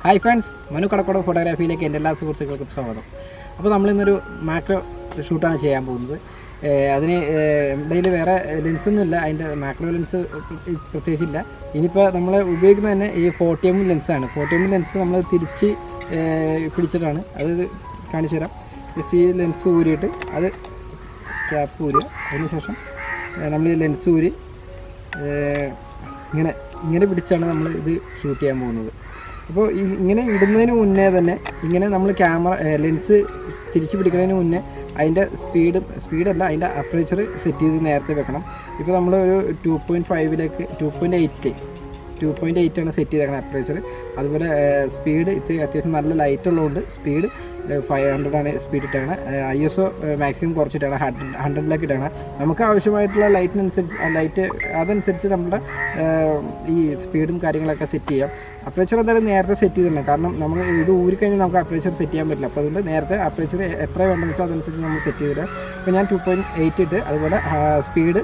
Hi friends, Manukadakkodam photography-യിലേക്ക് എൻ്റെ എല്ലാ സുഹൃത്തുക്കൾക്കും സ്വാഗതം. അപ്പോൾ നമ്മൾ ഇന്നൊരു മാക്രോ ഷൂട്ടാണ് ചെയ്യാൻ പോകുന്നത്. അതിന് ഇടയിൽ വേറെ ലെൻസൊന്നുമില്ല, അതിൻ്റെ മാക്രോ ലെൻസ് പ്രത്യേകിച്ചില്ല. ഇനിയിപ്പോൾ നമ്മൾ ഉപയോഗിക്കുന്നത് തന്നെ ഈ 40mm ലെൻസാണ്. 40mm ലെൻസ് നമ്മൾ തിരിച്ച് പിടിച്ചിട്ടാണ് അത് കാണിച്ചു തരാം. ജസ്റ്റ് ഈ ലെൻസ് ഊരിയിട്ട് അത് ക്യാപ്പ് ഊരുക, അതിനുശേഷം നമ്മൾ ഈ ലെൻസ് ഊരി ഇങ്ങനെ പിടിച്ചാണ് നമ്മൾ ഇത് ഷൂട്ട് ചെയ്യാൻ പോകുന്നത്. അപ്പോൾ ഇങ്ങനെ ഇടുന്നതിന് മുന്നേ തന്നെ ഇങ്ങനെ നമ്മൾ ലെൻസ് തിരിച്ച് പിടിക്കുന്നതിന് മുന്നേ അതിൻ്റെ സ്പീഡല്ല അതിൻ്റെ അപ്പറേച്ചർ സെറ്റ് ചെയ്ത് നേരത്തെ വെക്കണം. ഇപ്പോൾ നമ്മൾ ഒരു 2.5ലേക്ക് 2.8 ആണ് സെറ്റ് ചെയ്തേക്കണം അപ്പറേച്ചർ. അതുപോലെ സ്പീഡ് അത്യാവശ്യം നല്ല ലൈറ്റ് ഉള്ളതുകൊണ്ട് സ്പീഡ് 500 ആണ് സ്പീഡ് ഇട്ടേക്കണം. ISO മാക്സിമം കുറച്ചിട്ടാണ് 100ലേക്ക് ഇട്ടേക്കണം. നമുക്ക് ആവശ്യമായിട്ടുള്ള ലൈറ്റ് അതനുസരിച്ച് നമ്മുടെ ഈ സ്പീഡും കാര്യങ്ങളൊക്കെ സെറ്റ് ചെയ്യാം. അപ്പറേച്ചർ എന്തായാലും നേരത്തെ സെറ്റ് ചെയ്തിട്ടുണ്ട്, കാരണം നമ്മൾ ഇത് ഊരിക്കഴിഞ്ഞാൽ നമുക്ക് അപ്പറേച്ചർ സെറ്റ് ചെയ്യാൻ പറ്റില്ല. അപ്പോൾ അതുകൊണ്ട് നേരത്തെ അപ്പറേച്ചർ എത്ര വേണ്ടെന്ന് വെച്ചാൽ അതനുസരിച്ച് നമ്മൾ സെറ്റ് ചെയ്തിട്ട് ഇപ്പോൾ ഞാൻ 2.8 ഇട്ട്, അതുപോലെ സ്പീഡ്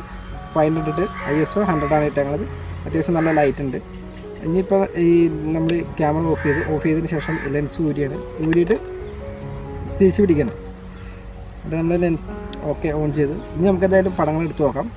500 ഇട്ട്, ISO 100 ആണ് ഇട്ടേക്കുന്നത്. അത്യാവശ്യം നല്ല ലൈറ്റ് ഉണ്ട്. ഇനിയിപ്പോൾ ഈ നമ്മൾ ക്യാമറ ഓഫ് ചെയ്തതിന് ശേഷം ലെൻസ് ഊരിയിട്ട് തിരിച്ച് പിടിക്കണം. അത് നമ്മൾ ലെൻസ് ഓക്കെ ഓൺ ചെയ്തു. ഇനി നമുക്ക് എന്തായാലും പടങ്ങൾ എടുത്ത് നോക്കാം.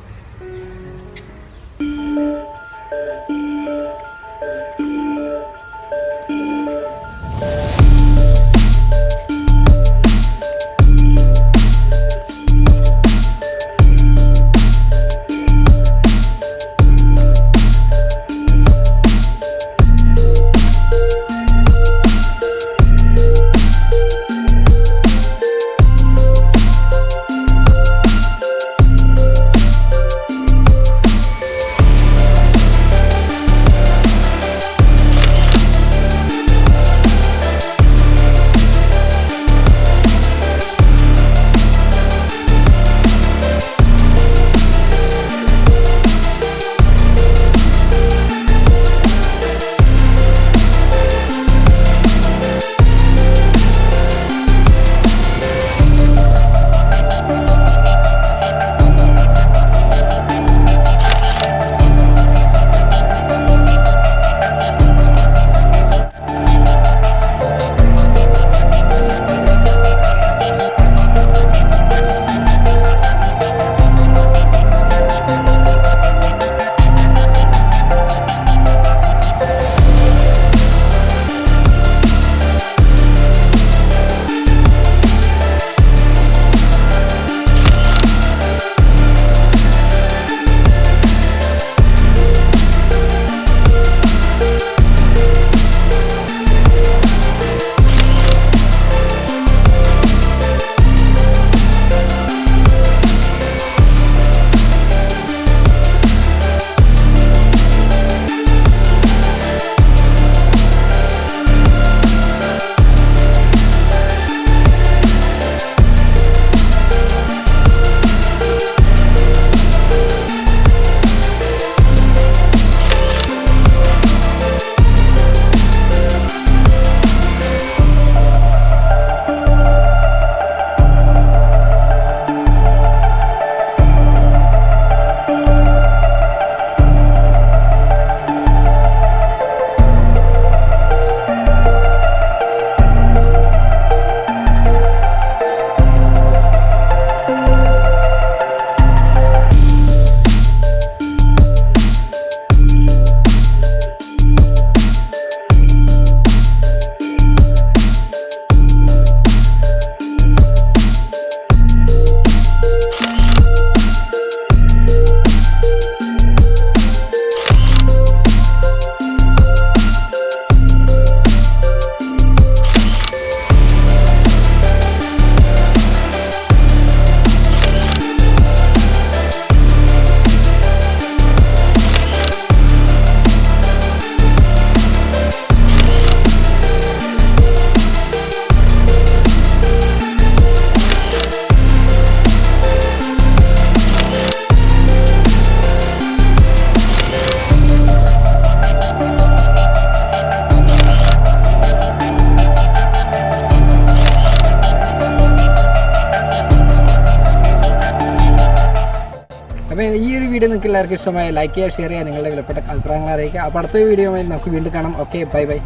അപ്പോൾ ഈ ഒരു വീഡിയോ നിങ്ങൾക്ക് എല്ലാവർക്കും ഇഷ്ടമായ ലൈക്ക് ചെയ്യുക, ഷെയർ ചെയ്യുക, നിങ്ങളുടെ വിലപ്പെട്ട അഭിപ്രായങ്ങൾ അറിയിക്കുക. അപ്പോൾ അടുത്ത വീഡിയോയുമായി നമുക്ക് വീണ്ടും കാണാം. Okay, bye bye.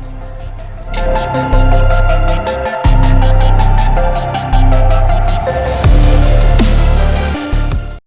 Thank you.